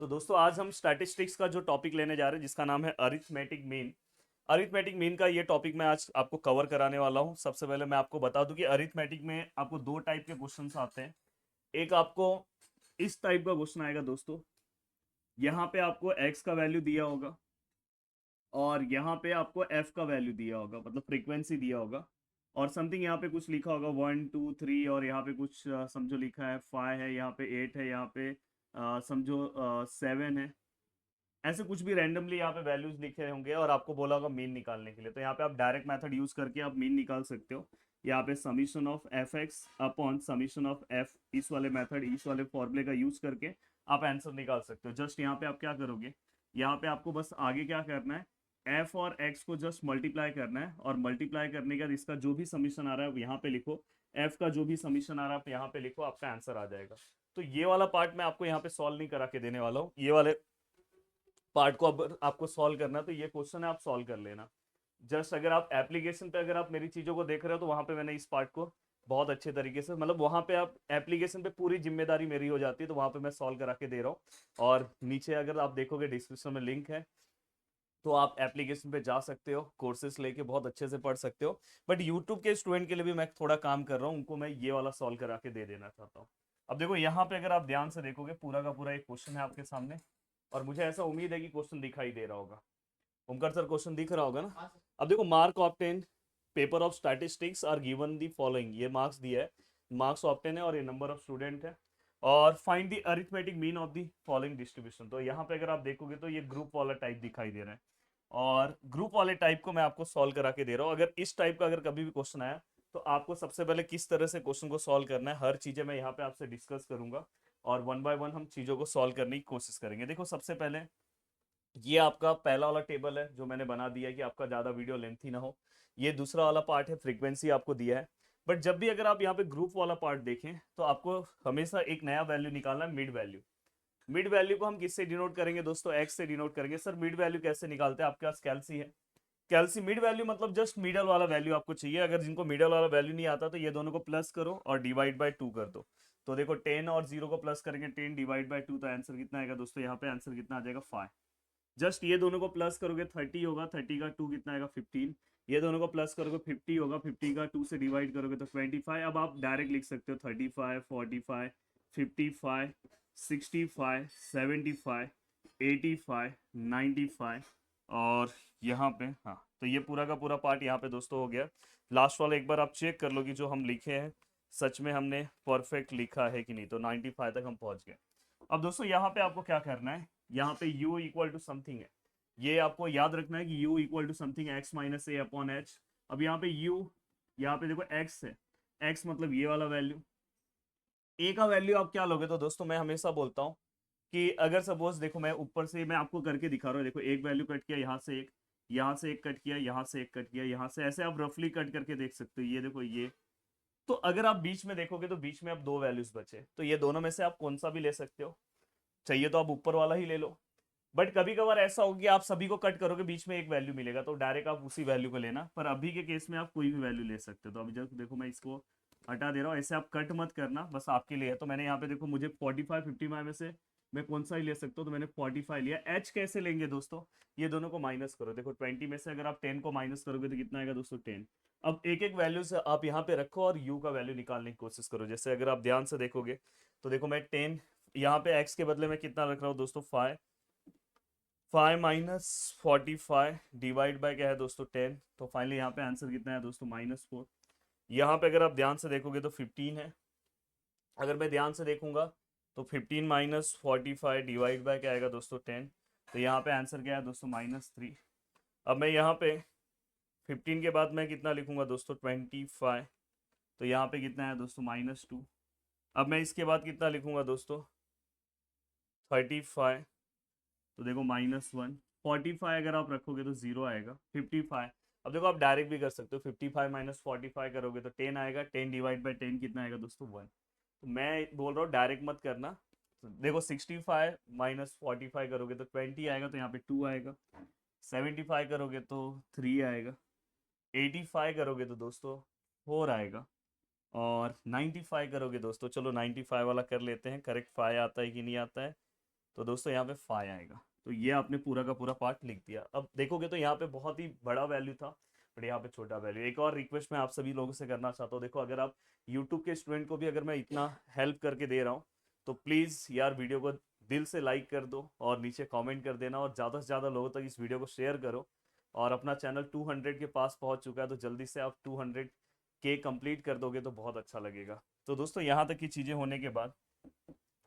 तो दोस्तों आज हम स्टैटिस्टिक्स का जो टॉपिक लेने जा रहे हैं जिसका नाम है अरिथमेटिक मीन। अरिथमेटिक मीन का ये टॉपिक मैं आज आपको कवर कराने वाला हूँ। सबसे पहले मैं आपको बता दूं कि अरिथमेटिक में आपको दो टाइप के क्वेश्चंस आते हैं। एक आपको इस टाइप का क्वेश्चन आएगा दोस्तों, यहाँ पे आपको एक्स का वैल्यू दिया होगा और यहाँ पे आपको एफ का वैल्यू दिया होगा, मतलब फ्रीक्वेंसी दिया होगा और समथिंग यहाँ पे कुछ लिखा होगा 1 2 3 और यहाँ पे कुछ समझो लिखा है 5 है, यहाँ पे 8 है, यहाँ पे समझो 7 है। ऐसे कुछ भी रैंडमली यहाँ पे वैल्यूज लिखे होंगे और आपको बोला होगा मीन निकालने के लिए। तो यहाँ पे आप डायरेक्ट मेथड यूज करके आप मीन निकाल सकते हो। यहाँ पे summation of F x upon summation of F, इस वाले मेथड, इस वाले फॉर्मूले का यूज करके आप आंसर निकाल सकते हो। जस्ट यहाँ पे आप क्या करोगे, यहाँ पे आपको बस आगे क्या करना है, एफ और एक्स को जस्ट मल्टीप्लाई करना है और मल्टीप्लाई करने के बाद इसका जो भी समीशन आ रहा है यहाँ पे लिखो, एफ का जो भी समीशन आ रहा है आप यहाँ पे लिखो, आपका आंसर आ जाएगा। तो ये वाला पार्ट मैं आपको यहाँ पे सॉल्व नहीं करा के देने वाला हूँ। ये वाले पार्ट को अब आपको सॉल्व करना है तो ये क्वेश्चन है, आप सॉल्व कर लेना। जस्ट अगर आप एप्लीकेशन पे अगर आप मेरी चीज़ों को देख रहे हो तो वहां पे मैंने इस पार्ट को बहुत अच्छे तरीके से, मतलब वहां पे आप एप्लीकेशन पे पूरी जिम्मेदारी मेरी हो जाती है, तो वहां पे मैं सॉल्व करा के दे रहा हूँ। और नीचे अगर आप देखोगे डिस्क्रिप्शन में लिंक है, तो आप एप्लीकेशन पे जा सकते हो, कोर्सेज लेके बहुत अच्छे से पढ़ सकते हो। बट यूट्यूब के स्टूडेंट के लिए भी मैं थोड़ा काम कर रहा हूँ, उनको मैं ये वाला सॉल्व करा के दे देना चाहता हूँ। अब देखो यहाँ पे अगर आप ध्यान से देखोगे पूरा का पूरा एक क्वेश्चन है आपके सामने और मुझे ऐसा उम्मीद है कि क्वेश्चन दिखाई दे रहा होगा। ओमकार सर क्वेश्चन दिख रहा होगा ना। अब देखो, mark obtain paper of statistics are given the following, ये मार्क्स दिया है, मार्क्स ऑप्टेन है और ये नंबर ऑफ स्टूडेंट है। और find the arithmetic mean of the following distribution. तो यहाँ पे अगर आप देखोगे तो ये ग्रुप वाला टाइप दिखाई दे रहा है और ग्रुप वाले टाइप को मैं आपको सॉल्व करा के दे रहा हूँ। अगर इस टाइप का अगर कभी भी क्वेश्चन आया तो आपको सबसे पहले किस तरह से क्वेश्चन को सॉल्व करना है, हर चीजें मैं यहाँ पे आपसे डिस्कस करूंगा और वन बाय वन हम चीजों को सॉल्व करने की कोशिश करेंगे। देखो सबसे पहले ये आपका पहला वाला टेबल है जो मैंने बना दिया है कि आपका ज़्यादा वीडियो लेंथी ना हो। ये दूसरा वाला पार्ट है, फ्रीक्वेंसी आपको दिया है। बट जब भी अगर आप यहाँ पे ग्रुप वाला पार्ट देखें तो आपको हमेशा एक नया वैल्यू निकालना है, मिड वैल्यू। मिड वैल्यू को हम किससे डिनोट करेंगे दोस्तों, एक्स से डिनोट करेंगे। सर मिड वैल्यू कैसे निकालते हैं, आपके पास कैलसी है। कैलसी मिड वैल्यू मतलब जस्ट मिडल वाला वैल्यू आपको चाहिए। अगर जिनको मिडल वाला वैल्यू नहीं आता तो ये दोनों को प्लस करो और डिवाइड बाय 2 कर दो। तो देखो 10 और 0 को प्लस करेंगे, 10 डिवाइड बाय 2, तो आंसर कितना आएगा दोस्तों, यहाँ पे आंसर कितना आ जाएगा 5। जस्ट ये दोनों को प्लस करोगे 30 होगा, 30 का 2 कितना आएगा 15। ये दोनों को प्लस करोगे 50 होगा, 50 का 2 से डिवाइड करोगे तो 25। अब आप डायरेक्ट लिख सकते हो 35, 45, 55, 65, 75, 85, 95 और यहाँ पे, हाँ तो ये पूरा का पूरा पार्ट यहाँ पे दोस्तों हो गया। लास्ट वाला एक बार आप चेक कर लो कि जो हम लिखे हैं सच में हमने परफेक्ट लिखा है कि नहीं। तो 95 तक हम पहुंच गए। अब दोस्तों यहाँ पे आपको क्या करना है, यहाँ पे u इक्वल टू समथिंग है, ये आपको याद रखना है कि u equal to something x minus a upon h. अब यहाँ पे u, यहाँ पे देखो x है, x मतलब ये वाला वैल्यू। a का वैल्यू आप क्या लोगे, तो दोस्तों मैं हमेशा बोलता हूँ कि अगर सपोज देखो मैं ऊपर से मैं आपको करके दिखा रहा हूँ, देखो एक वैल्यू कट किया, यहाँ से एक, यहाँ से एक कट किया, यहाँ से एक कट किया, यहाँ से, ऐसे आप रफली कट करके देख सकते हो। ये देखो ये, तो अगर आप बीच में देखोगे तो बीच में अब दो वैल्यूज बचे, तो ये दोनों में से आप कौन सा भी ले सकते हो। चाहिए तो आप ऊपर वाला ही ले लो। बट कभी कभार ऐसा होगा कि आप सभी को कट करोगे, बीच में एक वैल्यू मिलेगा, तो डायरेक्ट आप उसी वैल्यू को लेना। पर अभी के केस में आप कोई भी वैल्यू ले सकते हो। तो अभी जब देखो मैं इसको हटा दे रहा हूँ, ऐसे आप कट मत करना, बस आपके लिए है। तो मैंने यहाँ पे देखो मुझे 45 55 में से मैं कौन सा ही ले सकता हूँ, तो मैंने 45 लिया। एच कैसे लेंगे दोस्तों, ये दोनों को माइनस करो। देखो 20 में से अगर आप 10 को माइनस करोगे तो कितना आएगा दोस्तों 10। अब एक एक वैल्यू से आप यहाँ पे रखो और यू का वैल्यू निकालने की कोशिश करो। जैसे अगर आप ध्यान से देखोगे तो देखो मैं 10, यहाँ पे एक्स के बदले में कितना रख रहा हूँ दोस्तों 5, 5 माइनस 45 डिवाइड बाय क्या है दोस्तों 10। तो फाइनली यहाँ पे आंसर कितना है दोस्तों -4। यहाँ पे अगर आप ध्यान से देखोगे तो 15 है। अगर मैं ध्यान से देखूंगा तो 15 माइनस 45 डिवाइड बाय क्या आएगा दोस्तों 10। तो यहाँ पे आंसर क्या है दोस्तों -3। अब मैं यहाँ पे 15 के बाद मैं कितना लिखूंगा दोस्तों 25। तो यहाँ पे कितना है दोस्तों -2। अब मैं इसके बाद कितना लिखूंगा दोस्तों 35। तो देखो -1। 45 अगर आप रखोगे तो 0 आएगा। 55, अब देखो आप डायरेक्ट भी कर सकते हो, 55 माइनस 45 करोगे तो 10 आएगा। 10 डिवाइड बाई 10 कितना आएगा दोस्तों 1। तो मैं बोल रहा हूँ डायरेक्ट मत करना। तो देखो 65 माइनस 45 करोगे तो 20 आएगा, तो यहाँ पे 2 आएगा। 75 करोगे तो 3 आएगा। 85 करोगे तो दोस्तों 4 आएगा। और 95 करोगे दोस्तों, चलो 95 वाला कर लेते हैं, करेक्ट 5 आता है कि नहीं आता है। तो दोस्तों यहाँ पे 5 आएगा। तो ये आपने पूरा का पूरा पार्ट लिख दिया। अब देखोगे तो यहाँ पे बहुत ही बड़ा वैल्यू था, बट यहाँ पे छोटा वैल्यू। एक और रिक्वेस्ट मैं आप सभी लोगों से करना चाहता हूँ, देखो अगर आप यूट्यूब के स्टूडेंट को भी अगर मैं इतना हेल्प करके दे रहा हूँ, तो प्लीज़ यार वीडियो को दिल से लाइक कर दो और नीचे कमेंट कर देना, और ज़्यादा से ज़्यादा लोगों तक इस वीडियो को शेयर करो। और अपना चैनल 200 के पास पहुंच चुका है, तो जल्दी से आप 200 के कंप्लीट कर दोगे तो बहुत अच्छा लगेगा। तो दोस्तों यहाँ तक की चीज़ें होने के बाद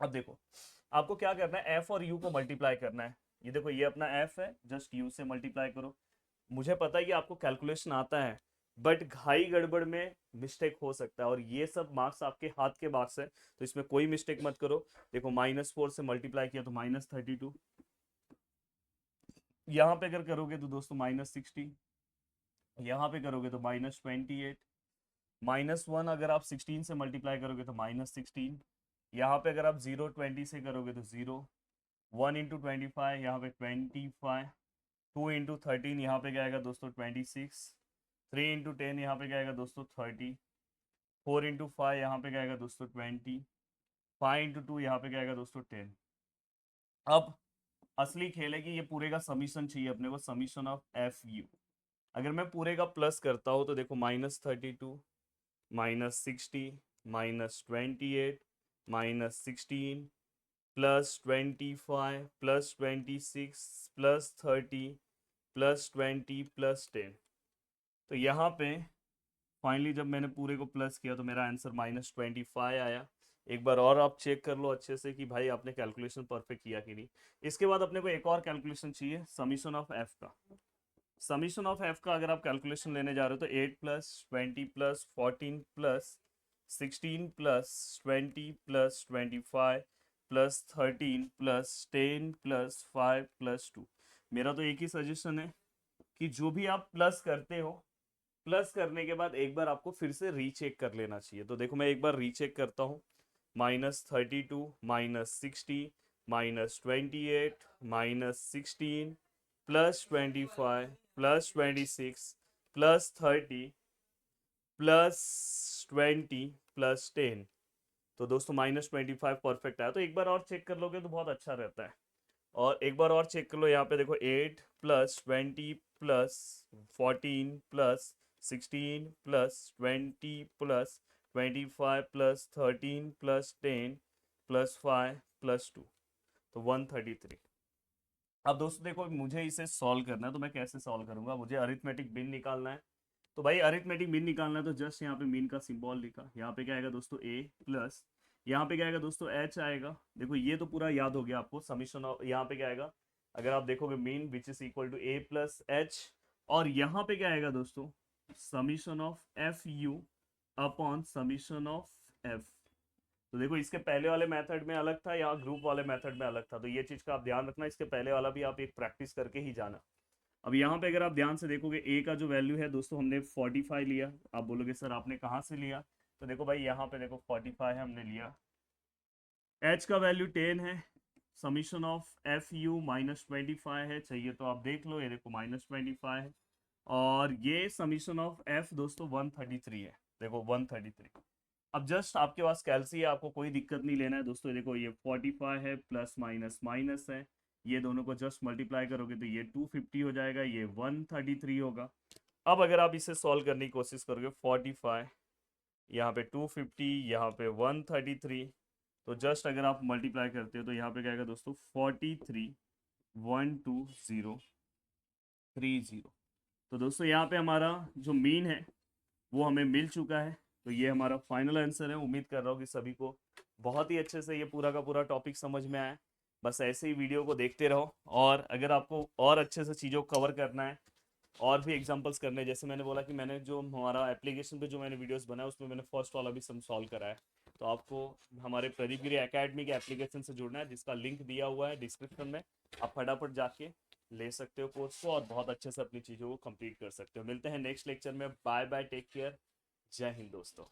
अब देखो आपको क्या करना है, एफ और यू को मल्टीप्लाई करना है। ये देखो ये अपना एफ है, जस्ट यू से मल्टीप्लाई करो। मुझे पता है कि आपको कैलकुलेशन आता है, बट घाई गड़बड़ में मिस्टेक हो सकता है, और ये सब मार्क्स आपके हाथ के मार्क्स है, तो इसमें कोई मिस्टेक मत करो। देखो -4 से मल्टीप्लाई किया तो -32, यहाँ पे अगर करोगे तो दोस्तों -60, यहाँ पे करोगे तो -28, -1 अगर आप 16 से मल्टीप्लाई करोगे तो -16, यहाँ पे अगर आप 0 20 से करोगे तो 0, 1 इंटू 25 यहाँ पे 25, 2 इंटू 13 यहाँ पे क्या आएगा दोस्तों 26, 3 इंटू 10 यहाँ पे क्या आएगा दोस्तों 30, 4 इंटू 5 यहाँ पे क्या आएगा दोस्तों 20, 5 इंटू 2 यहाँ पे क्या आएगा दोस्तों 10। अब असली खेल है कि ये पूरे का समीशन चाहिए अपने को, समीशन ऑफ एफ यू। अगर मैं पूरे का प्लस करता हूँ तो देखो -32, -60, -28, -16, +25, +26, +30, +20, +10। तो यहाँ पे फाइनली जब मैंने पूरे को प्लस किया तो मेरा आंसर -25 आया। एक बार और आप चेक कर लो अच्छे से कि भाई आपने कैलकुलेशन परफेक्ट किया कि नहीं। इसके बाद अपने को एक और कैलकुलेशन चाहिए, समीशन ऑफ एफ का। समीशन ऑफ एफ का अगर आप कैलकुलेशन लेने जा रहे हो तो 8 + 20 + 14 + 16 + 20 + 25 + 13 + 10 + 5 + 2। मेरा तो एक ही सजेशन है कि जो भी आप प्लस करते हो, प्लस करने के बाद एक बार आपको फिर से रीचेक कर लेना चाहिए। तो देखो मैं एक बार रीचेक करता हूँ, -32, -60, -28, -16, +25, +26, +30, +20, +10। तो दोस्तों -25 परफेक्ट आया। तो एक बार और चेक कर लोगे तो बहुत अच्छा रहता है। और एक बार और चेक कर लो, यहाँ पे देखो 8 + 20 + 14 + 16 + 20 + 25 + 13 + 10 + 5 + 2, तो 133। अब दोस्तों देखो मुझे इसे सॉल्व करना है, तो मैं कैसे सॉल्व करूंगा, मुझे अरिथमेटिक मीन निकालना है। तो भाई अरिथमेटिक मीन निकालना है तो जस्ट यहाँ पे मीन का सिंबल लिखा, यहाँ पे क्या आएगा दोस्तों a प्लस, यहाँ पे क्या आएगा दोस्तों h आएगा। देखो ये तो पूरा याद हो गया आपको, समीशन ऑफ, यहाँ पे क्या आएगा अगर आप देखोगे mean which is equal to a + h, और यहाँ पे क्या आएगा दोस्तों summation of f u upon summation of f. तो देखो इसके पहले वाले मेथड में अलग था, यहाँ ग्रुप वाले मेथड में अलग था, तो ये चीज़ का आप ध्यान रखना। इसके पहले वाला भी आप एक प्रैक्टिस करके ही जाना। अब यहाँ पे अगर आप ध्यान से देखोगे ए का जो वैल्यू है दोस्तों हमने 45 लिया। आप बोलोगे सर आपने कहाँ से लिया, तो देखो भाई यहाँ पे देखो 45 है हमने लिया। एच का वैल्यू 10 है, समीशन ऑफ एफ यू -25 है, चाहिए तो आप देख लो, ये देखो -25 है, और ये समीशन ऑफ एफ दोस्तों 133 है, देखो 133। अब जस्ट आपके पास कैलसी है, आपको कोई दिक्कत नहीं लेना है दोस्तों। देखो ये 45 है, प्लस माइनस माइनस है, ये दोनों को जस्ट मल्टीप्लाई करोगे तो ये 250 हो जाएगा, ये 133 होगा। अब अगर आप इसे सॉल्व करने की कोशिश करोगे, 45 यहाँ पे 250, यहाँ पे 133, तो जस्ट अगर आप मल्टीप्लाई करते हो तो यहाँ पे क्या आएगा दोस्तों 43,12030। तो दोस्तों यहाँ पे हमारा जो मीन है वो हमें मिल चुका है। तो ये हमारा फाइनल आंसर है। उम्मीद कर रहा हूँ कि सभी को बहुत ही अच्छे से ये पूरा का पूरा टॉपिक समझ में आया। बस ऐसे ही वीडियो को देखते रहो, और अगर आपको और अच्छे से चीज़ों को कवर करना है, और भी एग्जांपल्स करने हैं, जैसे मैंने बोला कि मैंने जो हमारा एप्लीकेशन पे जो मैंने वीडियोस बनाया उसमें मैंने फर्स्ट वाला भी सम सॉल्व करा है। तो आपको हमारे प्रदीप गिरी एकेडमी के एप्लीकेशन से जुड़ना है, जिसका लिंक दिया हुआ है डिस्क्रिप्शन में। आप फटाफट जाके ले सकते हो कोर्स को, और बहुत अच्छे से अपनी चीज़ों को कंप्लीट कर सकते हो। मिलते हैं नेक्स्ट लेक्चर में। बाय बाय, टेक केयर, जय हिंद दोस्तों।